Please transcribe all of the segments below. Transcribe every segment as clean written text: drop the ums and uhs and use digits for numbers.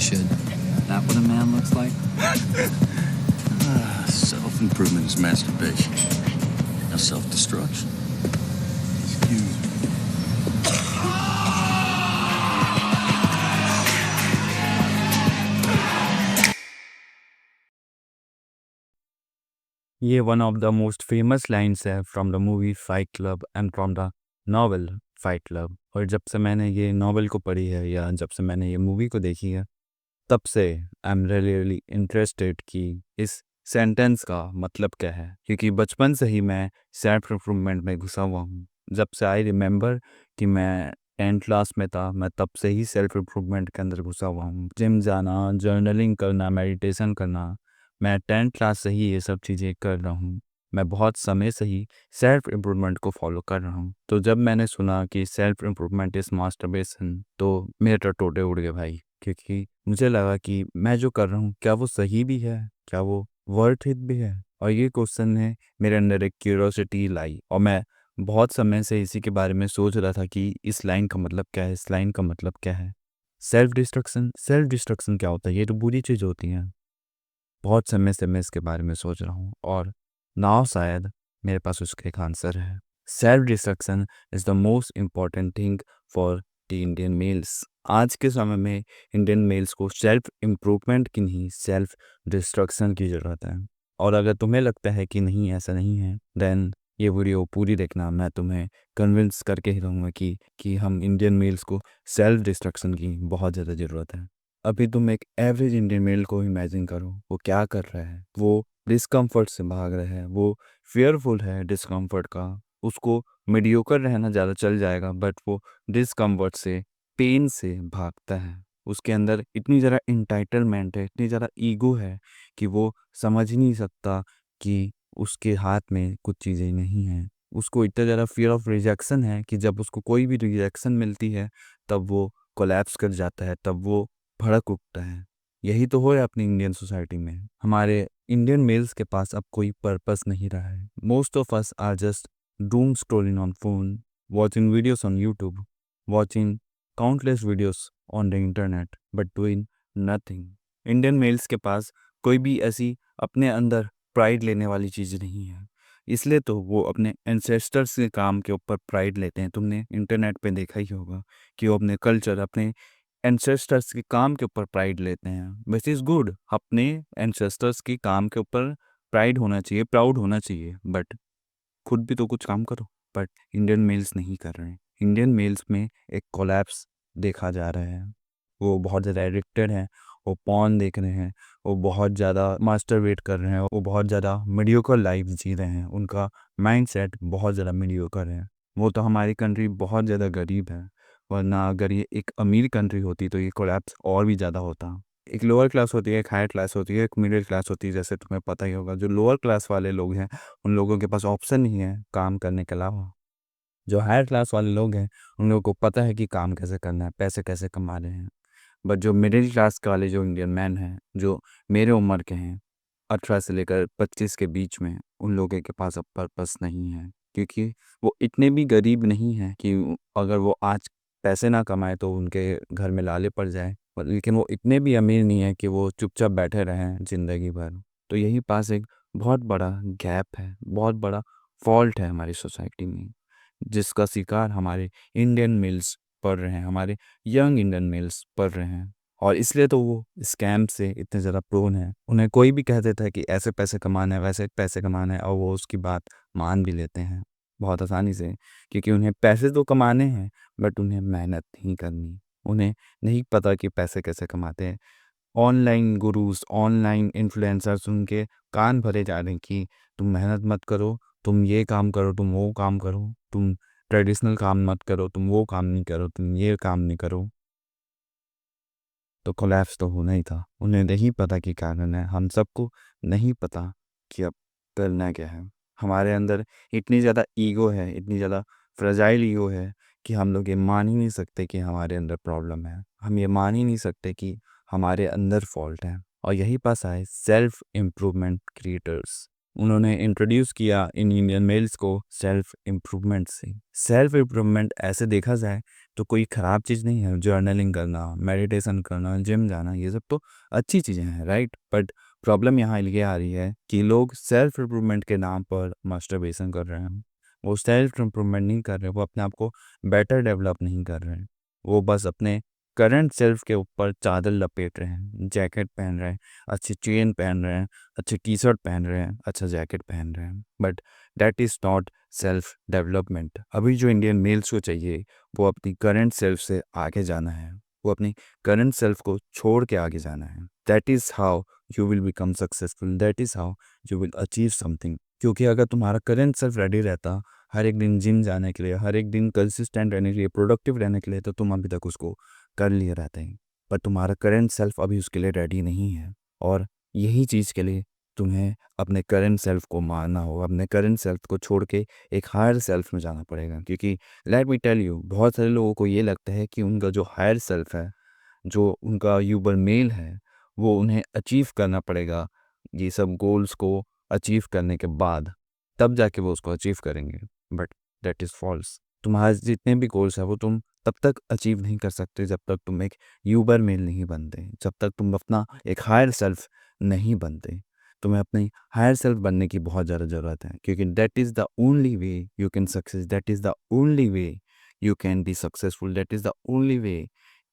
Should. That what a man looks like? Self-improvement is masturbation. Now self-destruction. Excuse me. ये one of the most famous lines है from the movie Fight Club and from the novel Fight Club. और जब से मैंने ये novel को पढ़ी है या जब से मैंने ये मूवी को देखी है, तब से आई एम रियली इंटरेस्टेड कि इस सेंटेंस का मतलब क्या है, क्योंकि बचपन से ही मैं सेल्फ इम्प्रूवमेंट में घुसा हुआ हूँ। जब से आई रिमेंबर कि मैं 10th क्लास में था, मैं तब से ही सेल्फ इम्प्रूवमेंट के अंदर घुसा हुआ हूँ। जिम जाना, जर्नलिंग करना, मेडिटेशन करना, मैं 10th क्लास से ही ये सब चीज़ें कर रहा हूँ। मैं बहुत समय से ही सेल्फ इम्प्रूवमेंट को फॉलो कर रहा हूँ। तो जब मैंने सुना कि सेल्फ इम्प्रूवमेंट इज़ मास्टरबेशन, तो मेरे तो टोटे उड़ गए भाई, क्योंकि मुझे लगा कि मैं जो कर रहा हूँ क्या वो सही भी है, क्या वो वर्थ इट भी है। और ये क्वेश्चन ने मेरे अंदर एक क्यूरोसिटी लाई, और मैं बहुत समय से इसी के बारे में सोच रहा था कि इस लाइन का मतलब क्या है, इस लाइन का मतलब क्या है। सेल्फ डिस्ट्रक्शन क्या होता है? ये तो बुरी चीज़ होती है। बहुत समय से मैं इसके बारे में सोच रहा हूँ, और नाउ शायद मेरे पास उसका एक आंसर है। Self destruction is the most important thing for the Indian males. आज के समय में इंडियन मेल्स को सेल्फ इम्प्रूवमेंट की नहीं, सेल्फ डिस्ट्रक्शन की ज़रूरत है। और अगर तुम्हें लगता है कि नहीं, ऐसा नहीं है, देन ये वीडियो पूरी देखना। मैं तुम्हें कन्विंस करके ही रहूँगा कि हम इंडियन मेल्स को सेल्फ डिस्ट्रक्शन की बहुत ज़्यादा ज़रूरत है। अभी तुम एक एवरेज इंडियन मेल को इमेजिन करो, वो क्या कर रहा है? वो डिस्कम्फर्ट से भाग रहा है, वो फियरफुल है डिस्कम्फर्ट का। उसको मीडियोकर रहना ज़्यादा चल जाएगा, बट वो डिस्कम्फर्ट से, पेन से भागता है। उसके अंदर इतनी ज़्यादा इंटाइटलमेंट है, इतनी ज़्यादा ईगो है कि वो समझ ही नहीं सकता कि उसके हाथ में कुछ चीज़ें नहीं हैं। उसको इतना ज़्यादा फियर ऑफ रिजेक्शन है कि जब उसको कोई भी रिजेक्शन मिलती है, तब वो कोलैप्स कर जाता है, तब वो भड़क उठता है। यही तो हो रहा है अपनी इंडियन सोसाइटी में। हमारे इंडियन मेल्स के पास अब कोई पर्पस नहीं रहा है। Most of us are just doom scrolling on phone, watching videos on YouTube, watching countless videos on the internet, but doing nothing. Indian males के पास कोई भी ऐसी अपने अंदर प्राइड लेने वाली चीज़ नहीं है। इसलिए तो वो अपने एंसेस्टर्स के काम के ऊपर प्राइड लेते हैं। तुमने इंटरनेट पे देखा ही होगा कि वो अपने कल्चर, अपने एंसेस्टर्स के काम के ऊपर प्राइड लेते हैं। विच इज़ गुड, अपने एंसेस्टर्स के काम के ऊपर प्राइड होना चाहिए, प्राउड होना चाहिए, बट खुद भी तो कुछ काम करो। बट इंडियन मेल्स नहीं कर रहे हैं। इंडियन मेल्स में एक कोलैप्स देखा जा रहा है। वो बहुत ज़्यादा एडिक्टेड हैं, वो पॉर्न देख रहे हैं, वो बहुत ज़्यादा मास्टरबेट कर रहे हैं, वो बहुत ज़्यादा मीडियोकर लाइफ जी रहे हैं। उनका माइंडसेट बहुत ज़्यादा मीडियोकर है। वो तो हमारी कंट्री बहुत ज़्यादा गरीब है, वरना अगर ये एक अमीर कंट्री होती तो ये कोलैप्स और भी ज़्यादा होता। एक लोअर क्लास होती है, एक हायर क्लास होती है, एक मिडिल क्लास होती है। जैसे तुम्हें पता ही होगा, जो लोअर क्लास वाले लोग हैं उन लोगों के पास ऑप्शन नहीं है काम करने के अलावा। जो हायर क्लास वाले लोग हैं उन लोगों को पता है कि काम कैसे करना है, पैसे कैसे कमा रहे हैं। बट जो मिडिल क्लास के वाले जो इंडियन मैन हैं, जो मेरे उम्र के हैं, 18 से लेकर 25 के बीच में, उन लोगों के पास अब पर्पस नहीं है, क्योंकि वो इतने भी गरीब नहीं हैं कि अगर वो आज पैसे ना कमाए तो उनके घर में लाले पड़ जाए, लेकिन वो इतने भी अमीर नहीं है कि वो चुपचाप बैठे रहें ज़िंदगी भर। तो यही पास एक बहुत बड़ा गैप है, बहुत बड़ा फॉल्ट है हमारी सोसाइटी में, जिसका शिकार हमारे इंडियन मेल्स पढ़ रहे हैं, हमारे यंग इंडियन मेल्स पढ़ रहे हैं। और इसलिए तो वो स्कैम से इतने ज़्यादा प्रोन है। उन्हें कोई भी कह देता है कि ऐसे पैसे कमाना है, वैसे पैसे कमाना है, और वो उसकी बात मान भी लेते हैं बहुत आसानी से, क्योंकि उन्हें पैसे तो कमाने हैं, बट उन्हें मेहनत नहीं करनी। उन्हें नहीं पता कि पैसे कैसे कमाते हैं। ऑनलाइन गुरुज, ऑनलाइन इन्फ्लुएंसर्स उनके कान भरे जा रहे हैं कि तुम मेहनत मत करो, तुम ये काम करो, तुम वो काम करो, तुम ट्रेडिशनल काम मत करो, तुम वो काम नहीं करो, तुम ये काम नहीं करो। तो कोलैप्स तो होना ही था। उन्हें नहीं पता कि कारण है, हम सबको नहीं पता कि अब करना क्या है। हमारे अंदर इतनी ज़्यादा ईगो है, इतनी ज़्यादा फ्रेजाइल ईगो है कि हम लोग ये मान ही नहीं सकते कि हमारे अंदर प्रॉब्लम है। हम ये मान ही नहीं सकते कि हमारे अंदर फॉल्ट है। और यही पास आए सेल्फ इम्प्रूवमेंट क्रिएटर्स। उन्होंने इंट्रोड्यूस किया इन इंडियन मेल्स को सेल्फ इम्प्रूवमेंट से। सेल्फ इम्प्रूवमेंट ऐसे देखा जाए तो कोई ख़राब चीज़ नहीं है। जर्नलिंग करना, मेडिटेशन करना, जिम जाना, ये सब तो अच्छी चीज़ें हैं, राइट। बट प्रॉब्लम यहाँ ये आ रही है कि लोग सेल्फ इम्प्रूवमेंट के नाम पर मास्टरबेशन कर रहे हैं। वो सेल्फ इम्प्रूवमेंट नहीं कर रहे, वो अपने आप को बेटर डेवलप नहीं कर रहे हैं। वो बस अपने करंट सेल्फ के ऊपर चादर लपेट रहे हैं, जैकेट पहन रहे हैं, अच्छी चेन पहन रहे हैं, अच्छी टी शर्ट पहन रहे हैं, अच्छा जैकेट पहन रहे हैं, but that is not self development. अभी जो इंडियन मेल्स को चाहिए वो अपनी करंट सेल्फ से आगे जाना है, वो अपनी करंट सेल्फ को छोड़ के आगे जाना है। That is how you will become successful, that is how you will achieve something. क्योंकि अगर तुम्हारा करंट सेल्फ रेडी रहता हर एक दिन जिम जाने के लिए, हर एक दिन कंसिस्टेंट रहने के लिए, प्रोडक्टिव रहने के लिए, तो तुम अभी तक उसको कर लिए रहते हैं। पर तुम्हारा करंट सेल्फ अभी उसके लिए रेडी नहीं है, और यही चीज़ के लिए तुम्हें अपने करंट सेल्फ को मारना होगा, अपने करंट सेल्फ को छोड़ के एक हायर सेल्फ में जाना पड़ेगा। क्योंकि लेट मी टेल यू, बहुत सारे लोगों को ये लगता है कि उनका जो हायर सेल्फ है, जो उनका यूबर मेल है, वो उन्हें अचीव करना पड़ेगा ये सब गोल्स को अचीव करने के बाद, तब जाके वो उसको अचीव करेंगे। But that is false. तुम्हारे जितने भी गोल्स हैं वो तुम तब तक अचीव नहीं कर सकते जब तक तुम एक यूबर मेल नहीं बनते, जब तक तुम अपना एक हायर सेल्फ नहीं बनते। तुम्हें अपनी हायर सेल्फ बनने की बहुत ज़्यादा ज़रूरत है, क्योंकि that is the only way you can success, that is the only way you can be successful, that is the only way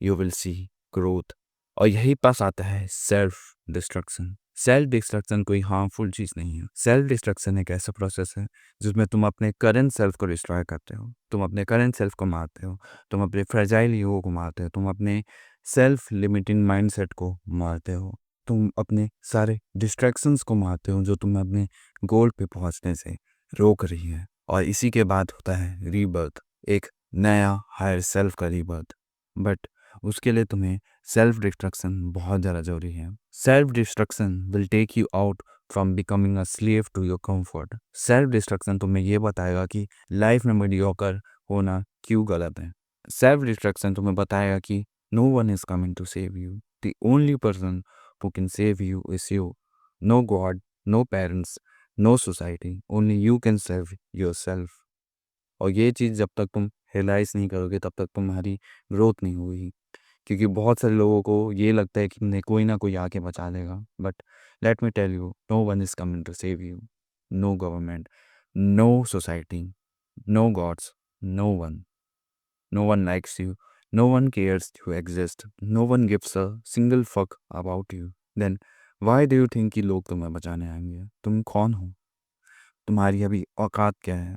you will see growth. और यही पास आता है सेल्फ डिस्ट्रक्शन। सेल्फ डिस्ट्रक्शन कोई हार्मफुल चीज़ नहीं है। Self destruction एक ऐसा process है जिसमें तुम अपने करंट सेल्फ को डिस्ट्रॉय करते हो, तुम अपने करंट सेल्फ को मारते हो, तुम अपने फ्रेजाइल ईगो को मारते हो, तुम अपने सेल्फ लिमिटिंग माइंडसेट को मारते हो, तुम अपने सारे डिस्ट्रैक्शंस को मारते हो जो तुम्हें अपने गोल पे पहुंचने से रोक रही है। और इसी के बाद होता है रीबर्थ, एक नया हायर सेल्फ का रीबर्थ। बट उसके लिए तुम्हें सेल्फ डिस्ट्रक्शन बहुत ज़्यादा ज़रूरी है। Self destruction will take you out from becoming a slave to your comfort. Self destruction तुम्हें ये बताएगा कि लाइफ में मीडियोकर होना क्यों गलत है। सेल्फ डिस्ट्रक्शन तुम्हें बताएगा कि no one is coming to save you, the only person who can save you is you. No God, no parents, no society, only you can save yourself. और ये चीज़ जब तक तुम रियलाइज़ नहीं करोगे तब तक तुम्हारी ग्रोथ नहीं होगी। क्योंकि बहुत सारे लोगों को ये लगता है कि नहीं, कोई ना कोई आके बचा लेगा। But let me tell you, no one is coming to save you. No government, no society, no gods, no one. No one likes you. No one cares you exist. No one gives a single fuck about you. Then why do you think कि लोग तुम्हें बचाने आएंगे? तुम कौन हो? तुम्हारी अभी औकात क्या है?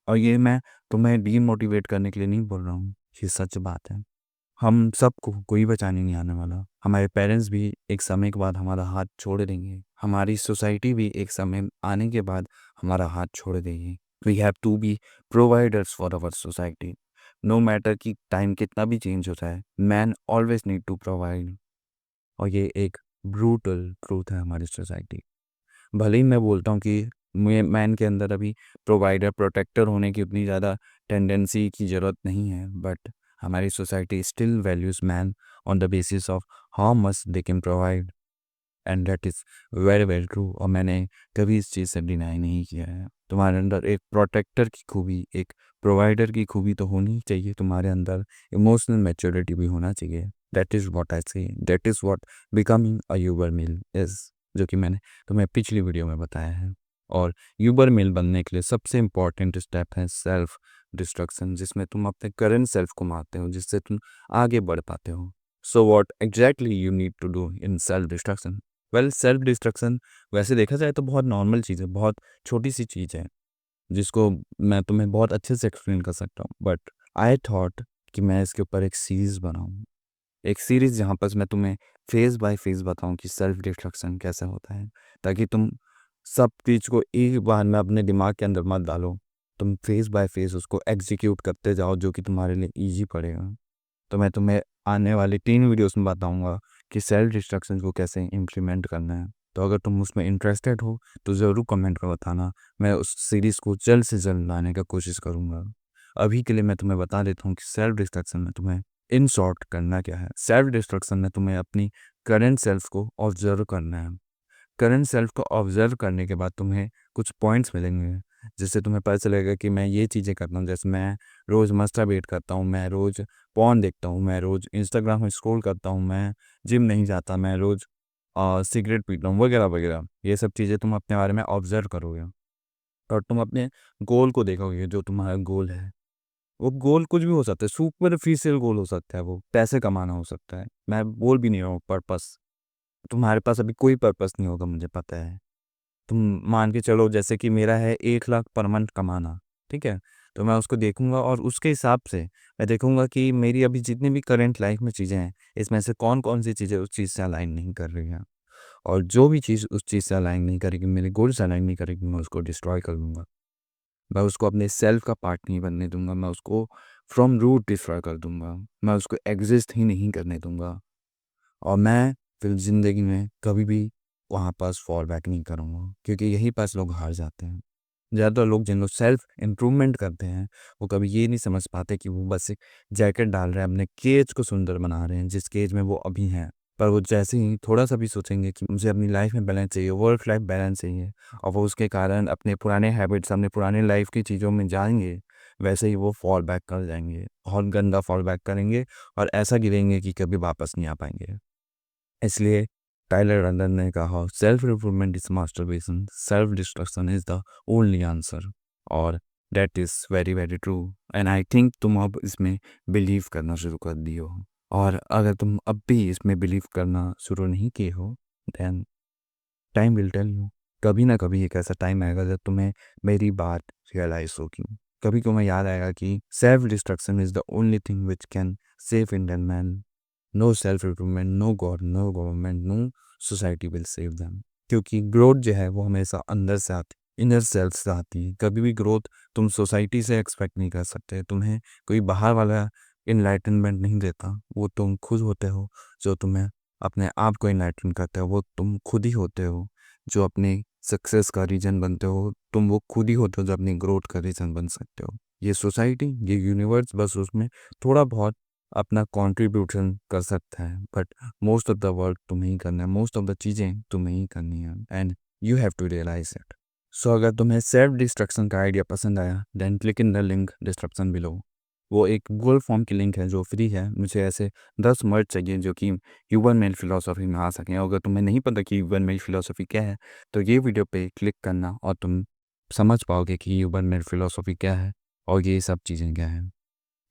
और ये मैं तुम्हें डीमोटिवेट करने के लिए नहीं बोल रहा हूँ, ये सच बात है। हम सबको कोई बचाने नहीं आने वाला। हमारे पेरेंट्स भी एक समय के बाद हमारा हाथ छोड़ देंगे। हमारी सोसाइटी भी एक समय आने के बाद हमारा हाथ छोड़ देगी। We have to be providers for our society. No matter कि टाइम कितना भी चेंज होता है, man always need to provide. और ये एक ब्रूटल ट्रूथ है हमारी सोसाइटी। भले ही मैं बोलता हूँ कि मैन के अंदर अभी प्रोवाइडर प्रोटेक्टर होने की उतनी ज़्यादा टेंडेंसी की ज़रूरत नहीं है, बट हमारी society still values man on the basis of how much they can provide, and that is very very true. और मैंने कभी इस चीज़ से डिनाई नहीं किया है। तुम्हारे अंदर एक प्रोटेक्टर की खूबी, एक प्रोवाइडर की खूबी तो होनी चाहिए। तुम्हारे अंदर इमोशनल मैच्योरिटी भी होना चाहिए। दैट इज़ व्हाट आई से, that is what becoming a Uber mail is, जो कि मैंने तुम्हें पिछली वीडियो में बताया है। और यूबर मेल बनने के लिए सबसे इम्पॉर्टेंट स्टेप है सेल्फ डिस्ट्रक्शन, जिसमें तुम अपने करंट सेल्फ को मारते हो, जिससे तुम आगे बढ़ पाते हो। So what exactly you need to do in self destruction? Well, self destruction वैसे देखा जाए तो बहुत नॉर्मल चीज़ है, बहुत छोटी सी चीज़ है जिसको मैं तुम्हें बहुत अच्छे से एक्सप्लेन कर सकता हूँ। बट आई थॉट कि मैं इसके ऊपर एक सीरीज़ बनाऊँ, एक सीरीज़ जहाँ पर मैं तुम्हें फेज़ बाय फेज़ बताऊँ कि सेल्फ डिस्ट्रक्शन कैसे होता है, ताकि तुम सब चीज़ को एक बार में अपने दिमाग के अंदर मत डालो। तुम फेज़ बाय फेज़ उसको एग्जीक्यूट करते जाओ, जो कि तुम्हारे लिए ईजी पड़ेगा। तो मैं तुम्हें आने वाले 3 वीडियोस में बताऊंगा कि सेल्फ डिस्ट्रक्शन को कैसे इम्प्लीमेंट करना है। तो अगर तुम उसमें इंटरेस्टेड हो तो ज़रूर कमेंट में बताना। मैं उस सीरीज़ को जल्द से जल्द लाने का कोशिश करूँगा। अभी के लिए मैं तुम्हें बता देता हूँ कि सेल्फ डिस्ट्रक्शन में तुम्हें इन शॉर्ट करना क्या है। सेल्फ डिस्ट्रक्शन में तुम्हें अपनी करंट सेल्फ को ऑब्जर्व करना है। करंट सेल्फ को ऑब्जर्व करने के बाद तुम्हें कुछ पॉइंट्स मिलेंगे, जिससे तुम्हें पता चलेगा कि मैं ये चीज़ें करता हूँ। जैसे मैं रोज़ मस्टरबेट करता हूँ, मैं रोज़ पॉर्न देखता हूँ, मैं रोज़ इंस्टाग्राम में स्क्रॉल करता हूँ, मैं जिम नहीं जाता, मैं रोज़ सिगरेट पीता हूँ, वगैरह वगैरह। ये सब चीज़ें तुम अपने बारे में ऑब्जर्व करोगे और तुम अपने गोल को देखोगे। जो तुम्हारा गोल है, वो गोल कुछ भी हो सकता है, सुपरफिशियल गोल हो सकता है, वो पैसे कमाना हो सकता है। मैं बोल भी नहीं रहा हूँ पर्पस। तुम्हारे पास अभी कोई पर्पस नहीं होगा, मुझे पता है। तुम मान के चलो जैसे कि मेरा है 1 लाख पर मंथ कमाना, ठीक है? तो मैं उसको देखूंगा और उसके हिसाब से मैं देखूंगा कि मेरी अभी जितनी भी करंट लाइफ में चीज़ें हैं, इसमें से कौन कौन सी चीज़ें उस चीज़ से अलाइन नहीं कर रही हैं। और जो भी चीज़ उस चीज़ से अलाइन नहीं करेगी, मेरे गोल से अलाइन नहीं करेगी, मैं उसको डिस्ट्रॉय कर दूंगा। मैं उसको अपने सेल्फ का पार्ट नहीं बनने दूंगा, मैं उसको फ्रॉम रूट डिस्ट्रॉय कर दूंगा, मैं उसको एग्जिस्ट ही नहीं करने दूंगा। और मैं फिर ज़िंदगी में कभी भी वहाँ पास फॉल बैक नहीं करूँगा, क्योंकि यही पास लोग हार जाते हैं। ज़्यादातर लोग जिन लोग सेल्फ इम्प्रूवमेंट करते हैं, वो कभी ये नहीं समझ पाते कि वो बस एक जैकेट डाल रहे हैं, अपने केज को सुंदर बना रहे हैं, जिस केज में वो अभी हैं। पर वो जैसे ही थोड़ा सा भी सोचेंगे कि मुझे अपनी लाइफ में बैलेंस चाहिए, वर्क लाइफ बैलेंस चाहिए, और वो उसके कारण अपने पुराने हैबिट्स, अपने पुराने लाइफ की चीज़ों में जाएंगे, वैसे ही वो फॉल बैक कर जाएंगे, बहुत गंदा फॉल बैक करेंगे और ऐसा गिरेंगे कि कभी वापस नहीं आ पाएंगे। इसलिए टाइलर रंडन ने कहा, self improvement is masturbation, self destruction is the only answer. और that is very very true. And I think तुम अब इसमें बिलीव करना शुरू कर दिए हो। और अगर तुम अब भी इसमें बिलीव करना शुरू नहीं किए हो, then time will tell you. कभी ना कभी एक ऐसा टाइम आएगा जब तुम्हें मेरी बात रियलाइज होगी। कभी तुम्हें याद आएगा कि self destruction is the only thing which can save Indian man. No self improvement, no God, no government, no society will save them. क्योंकि ग्रोथ जो है वो हमेशा अंदर से आती, इनर सेल्फ से आती है। कभी भी ग्रोथ तुम सोसाइटी से एक्सपेक्ट नहीं कर सकते। तुम्हें कोई बाहर वाला इनलाइटनमेंट नहीं देता, वो तुम खुद होते हो जो तुम्हें अपने आप को इनलाइटन करते हो। वो तुम खुद ही होते हो जो अपनी सक्सेस का रीजन बनते हो। तुम वो खुद ही होते हो जो अपनी ग्रोथ का रीजन बन सकते हो। ये सोसाइटी, ये यूनिवर्स बस उसमें थोड़ा बहुत अपना कंट्रीब्यूशन कर सकता है, but most of the work तुम्हें ही करना है, मोस्ट ऑफ द चीज़ें तुम्हें ही करनी है, and you have to realize it. So अगर तुम्हें सेल्फ डिस्ट्रक्शन का आइडिया पसंद आया, then click in the link description below. वो एक गूगल फॉर्म की लिंक है जो फ्री है। मुझे ऐसे 10 मर्द चाहिए जो कि ह्यूमन मेल फिलोसफी में आ सकें। अगर तुम्हें नहीं पता कि ह्यूमन मेल फिलोसफी क्या है, तो ये वीडियो पे क्लिक करना और तुम समझ पाओगे कि ह्यूमन मेल फिलोसफी क्या है और ये सब चीज़ें क्या हैं।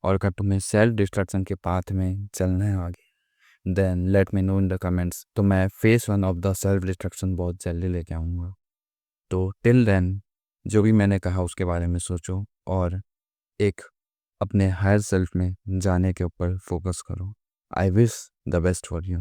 और अगर तुम्हें सेल्फ डिस्ट्रक्शन के पाथ में चलना है आगे, then let me know in the comments. तो मैं phase 1 of the self destruction बहुत जल्दी लेके आऊँगा। तो टिल देन जो भी मैंने कहा उसके बारे में सोचो और एक अपने हायर सेल्फ में जाने के ऊपर फोकस करो। I wish the best for you.